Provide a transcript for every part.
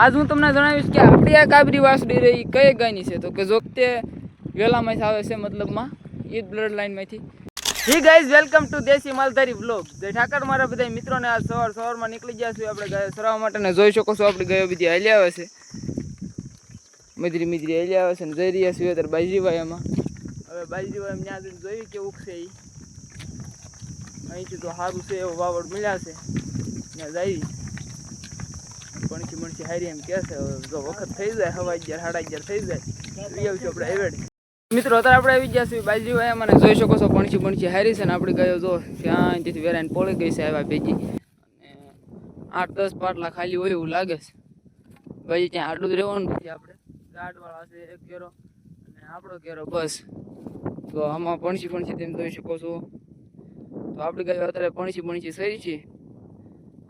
આજ હું તમને જણાવીશ કે આપણી આ કાબરી વાસડી રહી કઈ ગાયની છે, તો કે જોકે વેલામાંથી આવે છે, મતલબમાં ઈદ બ્લડ લાઈનમાંથી. Hi guys, welcome to Desi Maldhari vlog. જય ઠાકર મારા બધા મિત્રોને. આજ સવારમાં નીકળી ગયા છીએ આપણે ગાયો ચરાવવા માટે, ને જોઈ શકો છો આપણી ગાયો બધી હાલી આવે છે, મિદરી હાલી આવે છે, ને જઈ રહ્યા છીએ અત્યારે બાજીભાઈ એમાં. હવે બાજીભાઈ એમ ત્યાં જઈને જોયું કે ઉગશે એ અહીંથી તો સારું છે એવું વાવડ મળ્યા છે ત્યાં જાય પણછી હારી એમ કે છે. જો વખત થઈ જાય 11:30 થઈ જાય આવીશું આપણે એવેડ. મિત્રો અત્યારે આપણે આવી ગયા છીએ બાજીભાઈ એમાં, જોઈ શકો છો પણછી હારી છે ને આપણી ગાયો જો ત્યાંથી વેરાઈને પોળી ગઈ છે આવ્યા ભેગી, અને 8-10 પાટલા ખાલી હોય એવું લાગે છે. ભાઈ ત્યાં આટલું જ રહેવાનું નથી, આપણે ગાઢવાળા છે એક ઘેરો અને આપણો ઘેરો બસ. તો આમાં પણછી તેમ જોઈ શકો છો. તો આપણી ગાયો અત્યારે પણછી સરી છે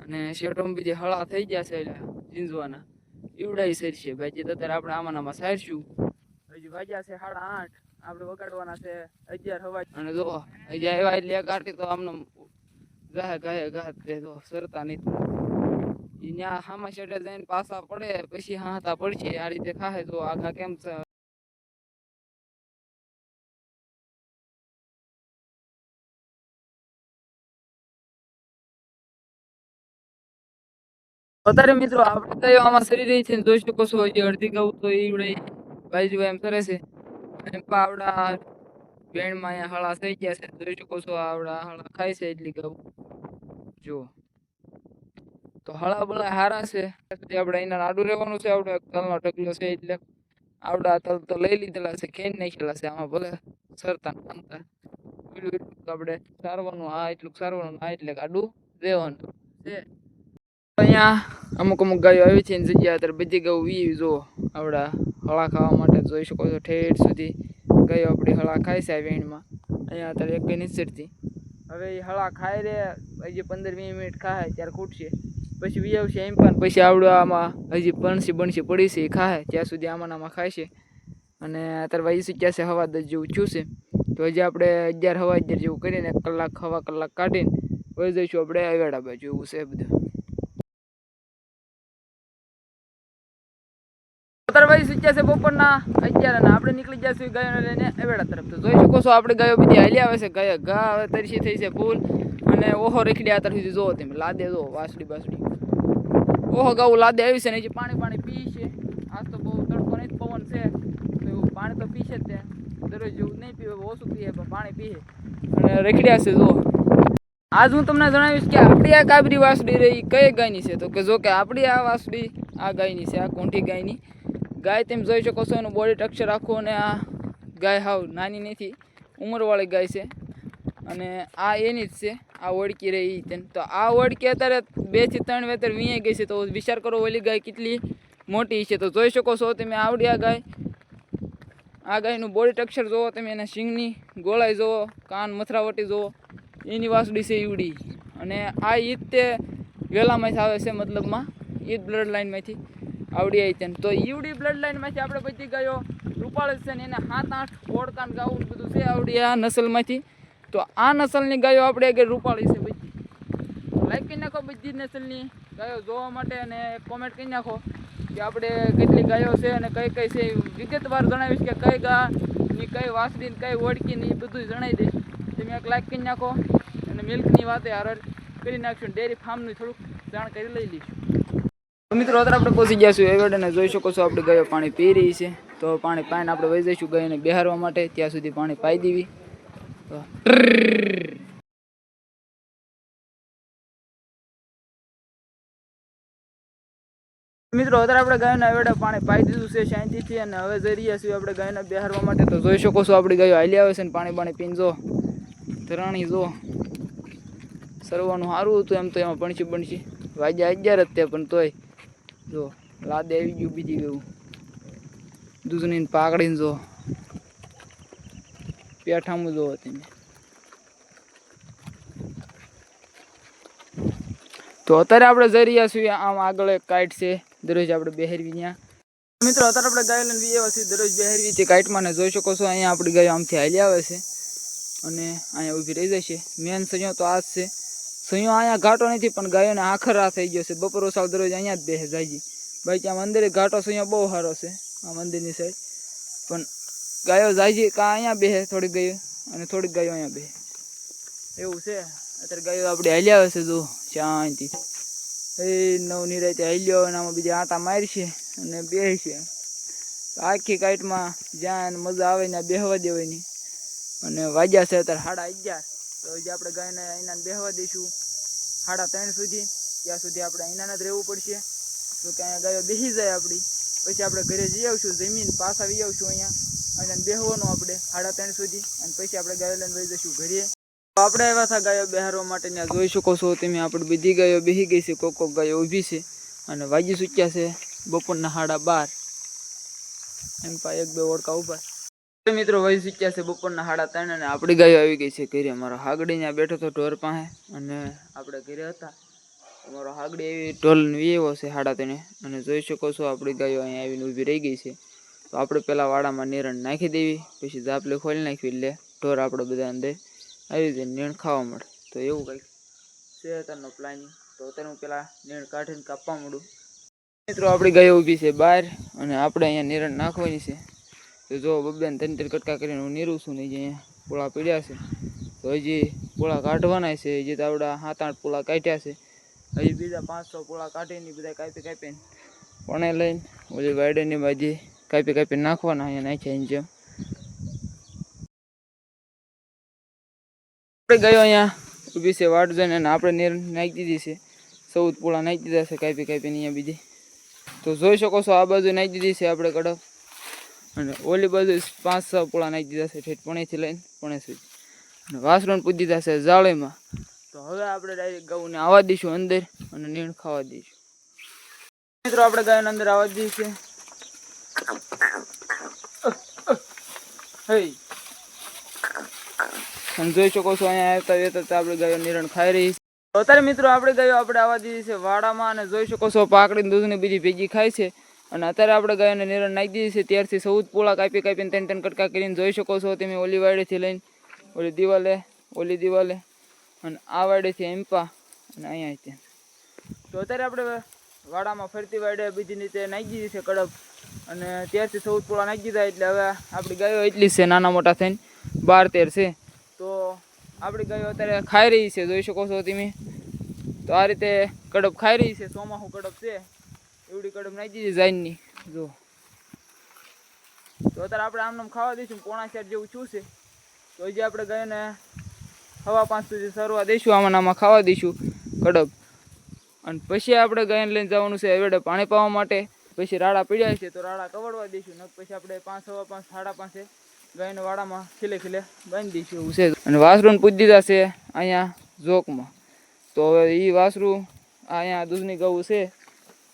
અને શેટોમાં બીજી હળા થઈ ગયા છે ઝીંઝવાના ઈવડાઈ સરી છે. ભાઈ અત્યારે આપણે આમાં સારશું. હજી વાગ્યા છે 8:30, આપણે વગાડવાના છે 11 અને જો હજી આવ્યા એટલે કાઢી તો આમને ગાહે તો સરતા નહીં. ત્યાં હામા શેટે જઈને પાછા પડે પછી હાથા પડશે આ રીતે ખાહે. તો આગા કેમ છે અત્યારે મિત્રો આપણે કયો આમાં સરી રહી છે, જોઈ શકો છો. હજી અડધી ગૌ તો ઈવડે બાજુ એમ કરે છે અને પાવડા વેણમાં અહીંયા હળા થઈ ગયા છે, જોઈ શકો છો. આવડા હળા ખાય છે એટલી ગૌ જો. તો હળા બળા હારા છે. આપણે એના આડું રહેવાનું છે. આપણે તલનો ઢગલો છે એટલે આવડા તલ તો લઈ લીધેલા છે, ખેન નાખેલા છે. આમાં ભલે સરતા આપણે સારવાનું, આ એટલું સારવાનું, આ એટલે આડું રહેવાનું છે. અહીંયા અમુક ગાયો આવી છે એની જગ્યા અત્યારે બધી ગાયો વી જો આવડા હળા ખાવા માટે જોઈ શકો છો. ઠેઠ સુધી ગાયો આપણી હળા ખાય છે આ વેણમાં. અહીંયા અત્યારે એક કઈ નીચરતી. હવે એ હળા ખાય રે હજી 15-20 મિનિટ ખાય ત્યારે ખૂટશે, પછી વી આવશે એમ પણ પછી આવડું આમાં હજી બણસી પડી છે એ ખાય ત્યાં સુધી આમાં ખાય છે. અને અત્યારે વાગી શક્યા છે 10:15 જેવું થયું છે. તો હજી આપણે 11 જેવું કરીને 1 કલાક કાઢીને વહી જઈશું આપણે આવેડા બાજુ. એવું છે બધું. અત્યારે શીખ્યા છે બપોરના 11 અને આપણે નીકળી ગયા છીએ ગાયોને લઈને એવેડા તરફ. તો જોઈ શકો છો આપણે ગાયો બધી હાલી આવે છે. ગાય ઘા હવે તરસી થઈ છે ફૂલ અને ઓહો રેખડી આ તરફથી જોવો તમે લાદે જો વાસડી ઓહો ગાવું લાદે આવી છે ને હજી પાણી પી છે. આજ તો બહુ તડકો નહીં, પવન છે તો એવું પાણી તો પીશે જ. ત્યાં દરરોજ જેવું નહીં પીવે, ઓછું પીએ પણ પાણી પીએ અને રેખડ્યા છે જો. આજ હું તમને જણાવીશ કે આપણી આ કાબરી વાસડી રહી કઈ ગાયની છે, તો કે જો કે આપણી આ વાસડી આ ગાયની છે, આ કોંઠી ગાયની. ગાય તેમ જોઈ શકો છો એનું બોડી સ્ટ્રક્ચર આખું, અને આ ગાય હાવ નાની નથી, ઉંમરવાળી ગાય છે અને આ એની જ છે. આ ઓળકી રહી તેમ તો આ ઓળકી અત્યારે 2 થી 3 વેતર વીંયાઈ ગઈ છે. તો વિચાર કરો ઓલી ગાય કેટલી મોટી છે. તો જોઈ શકો છો તમે આવડી આ ગાયનું બોડી સ્ટ્રક્ચર જુઓ તમે, એના શીંગની ગોળાઈ જુઓ, કાન મથરાવટી જુઓ, એની વાસડી છે ઈવડી. અને આ ઈદ તે વેલામાંથી આવે છે, મતલબમાં ઈદ બ્લડ લાઈનમાંથી આવડી આવી છે. તો ઈવડી બ્લડ લાઈનમાંથી આપણે બધી ગાયો રૂપાળે છે ને એને 7-8 ઓળકાન ગાવું બધું છે આવડી આ નસલમાંથી. તો આ નસલની ગાયો આપણે આગળ રૂપાળી છે બધી. લાઈક કરી નાખો બધી નસલની ગાયો જોવા માટે અને કોમેન્ટ કરી નાખો કે આપણે કેટલી ગાયો છે અને કઈ છે. વિગતવાર જણાવીશ કે કઈ ગાયની કઈ વાસડી કઈ ઓળકીને એ બધું જણાવી દઈશ. તમે એક લાઈક કરી નાખો અને મિલ્કની વાતે હારર કરી નાખશું. ડેરી ફાર્મની થોડુંક જાણકારી લઈ લઈશું. મિત્રો અત્યારે આપણે પહોંચી ગયા છીએ એવડને જોઈ શકો છો. આપણે ગાયો પાણી પી રહી છે. તો પાણી પાઈને આપણે વહી જઈશું ગાયોને બેહારવા માટે. ત્યાં સુધી પાણી પાઈ દેવી. તો મિત્રો અત્યારે આપણે ગાયોના એવડે પાણી પાઈ દીધું છે શાંતિથી, અને હવે જઈ રહ્યા છીએ આપણે ગાયોને બેહારવા માટે. તો જોઈ શકો છો આપણી ગાયો હાલી આવે છે ને પાણી પીને જો ધરાણી જો સરવાનું સારું હતું એમ તો. એમાં પણછી વાગ્યા 11 જ તે, પણ તોય જો લાદે આવી ગયું બીજી ગયું દૂધની પાકડીને જો પેઠામું જો તમે. તો અત્યારે આપણે જઈ રહ્યા છીએ આમ આગળ એક કાઈટ છે, દરરોજ આપણે બેહેરવી ત્યાં. મિત્રો અત્યારે આપણે ગાયો લઈને વી આવ્યા છીએ દરરોજ બેહેરવી તે કાઈટમાં, ને જોઈ શકો છો અહીંયા આપણી ગાયો આમથી હાલી આવે છે અને અહીંયા ઊભી રહી જાય છે. મેન સયો તો આ જ છે. સયો અહીંયા ઘાટો નથી પણ ગાયોને આખરા થઈ ગયો છે. બપોરો સાવ દરરોજ અહીંયા જ બેસે જાય. બાકી આમ અંદર ઘાટો છે અહીંયા બહુ સારો છે આ મંદિરની સાઈડ. પણ ગાયો જાય છે કાં અહીંયા બેસે થોડીક ગાયો અને થોડીક ગાયો અહીંયા બેસે એવું છે. અત્યારે ગાયો આપણે હાલી આવે છે જો શાંતિ એ નવ નિરાતે હાલ્યો અને આમાં બીજા આટા મારશે અને બેસશે. આખી કાઈટમાં જ્યાં મજા આવે ને બેહવા દેવાની. અને વાગ્યા છે અત્યારે 11:30. તો હજી આપણે ગાયને અહીંના બેહવા દઈશું 3:30 સુધી. ત્યાં સુધી આપણે અહીંના જ રહેવું પડશે. તો કે અહીંયા ગાયો બેસી જાય આપણી પછી આપણે ઘરે જઈ આવશું જમીન પાછા આવી આવશું અહીંયા અને બેહવાનું આપણે 3:30 સુધી અને પછી આપણે ગાયો લઈને વહી જઈશું ઘરે. તો આપણે આવ્યા હતા ગાયો બેહારવા માટે. ત્યાં જોઈ શકો છો તમે આપણે બધી ગાયો બેસી ગઈ છે. કોક ગાયો ઊભી છે અને વાગી ચૂક્યા છે બપોરના 12:30. એમ પા 1-2 ઓળકા ઉભા. મિત્રો વહી ચૂક્યા છે બપોરના 3:30 અને આપણી ગાયો આવી ગઈ છે ઘરે. અમારો હાગડી ત્યાં બેઠો હતો ઢોર પાસે અને આપણે ઘરે હતા. અમારો હાગડી એવી ઢોલ એવો છે 3:30 અને જોઈ શકો છો આપણી ગાયો અહીંયા આવીને ઊભી રહી ગઈ છે. તો આપણે પેલા વાડામાં નિરણ નાખી દેવી પછી ઝાપલે ખોલી નાખવી એટલે ઢોર આપણે બધા અંદર આવી જાય નીણ ખાવા મળે. તો એવું કંઈક છે અત્યારનો પ્લાનિંગ. તો અત્યારે હું પેલા નીણ કાઢીને કાપવા માંડું. મિત્રો આપણી ગાયો ઊભી છે બહાર અને આપણે અહીંયા નિરણ નાખવાની છે. તો જો 2-3 કટકા કરીને હું નીરું છું ને અહીંયા પોળા પીડ્યા છે. તો હજી પોળા કાઢવાના છે. હજી તો આપણા 7-8 પોળા કાઢ્યા છે. હજી બીજા 500 પોળા કાઢીને બધા કાપીને પણ લઈને ઓલી વાયડરની બાજી કાપી નાખવાના. અહીંયા નાખ્યા જેમ આપણે ગયો અહીંયા ઊભી છે વાટ જોઈને અને આપણે નીર નાખી દીધી છે. 14 પોળા નાખી દીધા છે કાપીને અહીંયા બીજી. તો જોઈ શકો છો આ બાજુ નાખી દીધી છે આપણે કડપ અને ઓલી બાજુ 5-6 પોળા નાખી દીધા છે ઠેઠ પણેથી લઈને પણે સુધી. અને વાસણ પૂજી દીધા છે જાળીમાં. તો હવે આપણે ડાયરેક્ટ ગાઉને આવવા દઈશું અંદર અને નીણ ખાવા દઈશું. મિત્રો આપણે ગાયને અંદર આવવા દઈએ છીએ. અને જોઈ શકો છો અહીંયા આવતા વેતા આપણે ગાયો નિરણ ખાઈ રહી છે. અત્યારે મિત્રો આપણે ગાયો આપણે આવવા દીધી છે વાડામાં અને જોઈ શકો છો પાકડીને દૂધની બીજી ભેગી ખાય છે. અને અત્યારે આપણે ગાયોને નિરણ નાખી દીધી છે. ત્યારથી 14 પોળા કાપીને 3 કટકા કરીને જોઈ શકો છો તમે ઓલી વાડીથી લઈને ઓલી દિવાલે અને આ વાડીથી એમ્પા અને અહીંયા ત્યાં. તો અત્યારે આપણે વાડામાં ફરતી વાડે બીજી રીતે નાખી દીધી છે કડપ અને ત્યારથી 14 પોળા નાખી દીધા. એટલે હવે આપણી ગાયો એટલી છે નાના મોટા થઈને 12-13 છે. તો આપણી ગાયો અત્યારે ખાઈ રહી છે જોઈ શકો છો તમે. તો આ રીતે કડપ ખાઈ રહી છે. ચોમાસું કડપ છે એવડી કડપ નાખી દીધી જાઈનની જો. તો અત્યારે આપણે આમનામ ખાવા દઈશું 4:30 જેવું છું છે. તો હજી આપણે ગાયોને 5:15 સુધી સરવા દઈશું આમાં ખાવા દઈશું કડપ. અને પછી આપણે ગાયને લઈને જવાનું છે હવેડે પાણી પાવા માટે. પછી રાડા પીડ્યા છે તો રાડા કવડવા દઈશું ને પછી આપણે 5, 5:15, 5:30 ગાયને વાડામાં ખીલે બાંધી દઈશું એવું છે. અને વાસરું પૂજી દીધા છે અહીંયા જોકમાં. તો હવે એ વાસરું અહીંયા દૂધની ગૌ છે.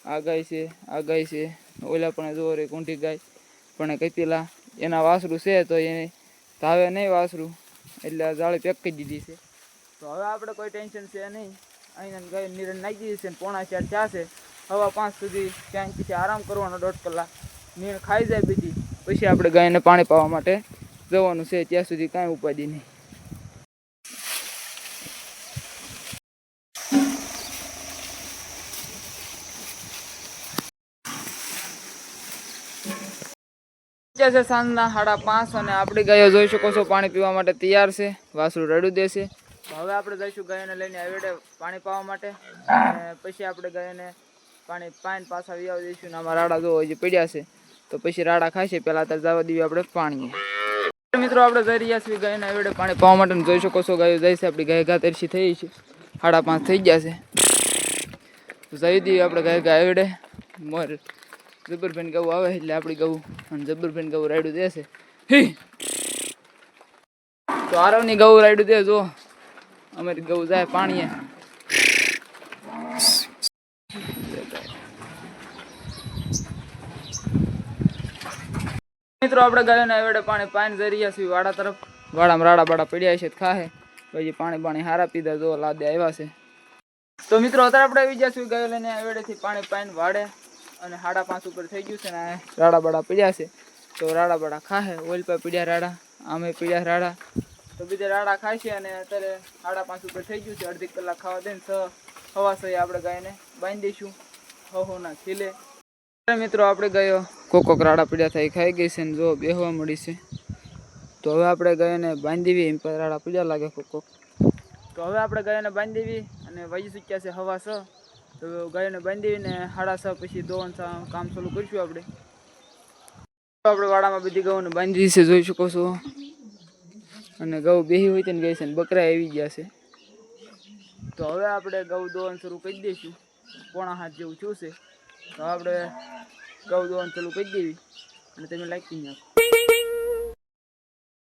આ ગાય છે ઓલા પણ જોવો રે કુંઠી ગાય પણ કપીલા એના વાસરું છે. તો એને ધાવે નહીં વાસરું એટલે આ જાળી પેક કરી દીધી છે. તો હવે આપણે કોઈ ટેન્શન છે નહીં. અહીંયા ગાય નિરણ નાખી દીધી છે. 4:30 ચા છે. 5:15 સુધી ત્યાં પછી આરામ કરવાનો 1.5 કલાક. નીણ ખાઈ જાય બીજી પછી આપણે ગાયને પાણી પાવા માટે જવાનું છે. ત્યાં સુધી કાંઈ ઉપાધિ નહીં. છે સાંજના 5:30 અને આપણી ગાયો જોઈ શકો છો પાણી પીવા માટે તૈયાર છે. વાસરું રડું દેશે. હવે આપણે જઈશું ગાયોને લઈને આવેડે પાણી પાવા માટે અને પછી આપણે ગાયોને પાણી પાઈને પાછા આવી દઈશું. આમાં રાડા જો હજી પડ્યા છે તો પછી રાડા ખાશે. પહેલાં અત્યારે જવા દઈએ આપણે પાણી. મિત્રો આપણે જઈ રહ્યા છીએ ગાયોને આવેડે પાણી પાવા માટે. જોઈ શકો છો ગાયો જાય છે. આપણી ગાય ઘા તરસી થઈ છે. 5:30 થઈ ગયા છે. તો જઈ દઈએ આપણે ગાય આવેડે. મોર જબરભાઈ ગૌ આવે એટલે આપણી ગૌ અને જબરભાઈ ગૌ રાયડું દેશે. તો આરવની ગૌ રાયડું દે જો અમારી ગૌ જાય પાણીએ. મિત્રો આપણે ગાયોને આવેડે પાણી પાઈને જઈ રહ્યા છીએ વાડા તરફ. વાડામાં રાડા પડ્યા છે ખાહે પછી પાણી હારા પીધા જો લાદે આવ્યા છે. તો મિત્રો અત્યારે આપણે આવી ગયા છીએ ગાયો લઈને આવેડેથી પાણી પાઈને વાડે અને 5:30 ઉપર થઈ ગયું છે ને રાડા પડ્યા છે. તો રાડા ખાહે. ઓઇલ પર પીડ્યા રાડા આમે પીડ્યા રાડા તો બીજે રાડા ખાય છે. અને અત્યારે 5:30 ઉપર થઈ ગયું છે. અડધી કલાક ખાવા દઈને 6:15 આપણે ગાયને બાંધી દઈશું. ના ખીલે મિત્રો આપણે ગયો કોકો રાડા પીડા થઈ ખાઈ ગઈ છે ને જો બેહવા મળી છે. તો હવે આપણે ગયોને બાંધીવી એમ પર રાડા પીડા લાગે કોકો. તો હવે આપણે ગયોને બાંધીવી અને વાગી ચૂક્યા છે હવા 6. તો ગયોને બાંધીને 6:30 પછી દોવાનું કામ ચાલુ કરીશું આપણે. આપણે વાડામાં બધી ગૌને બાંધી છે જોઈ શકો છો. અને ગૌ બેહી હોય તેને ગઈ છે ને બકરા આવી ગયા છે. તો હવે આપણે ગૌ દોવાનું શરૂ કરી દઈશું. 6:45 જેવું થયું છે. તો આપણે ગૌ દોવાનું ચાલુ કરી દેવી અને તમે લાઈક કરી નાખો.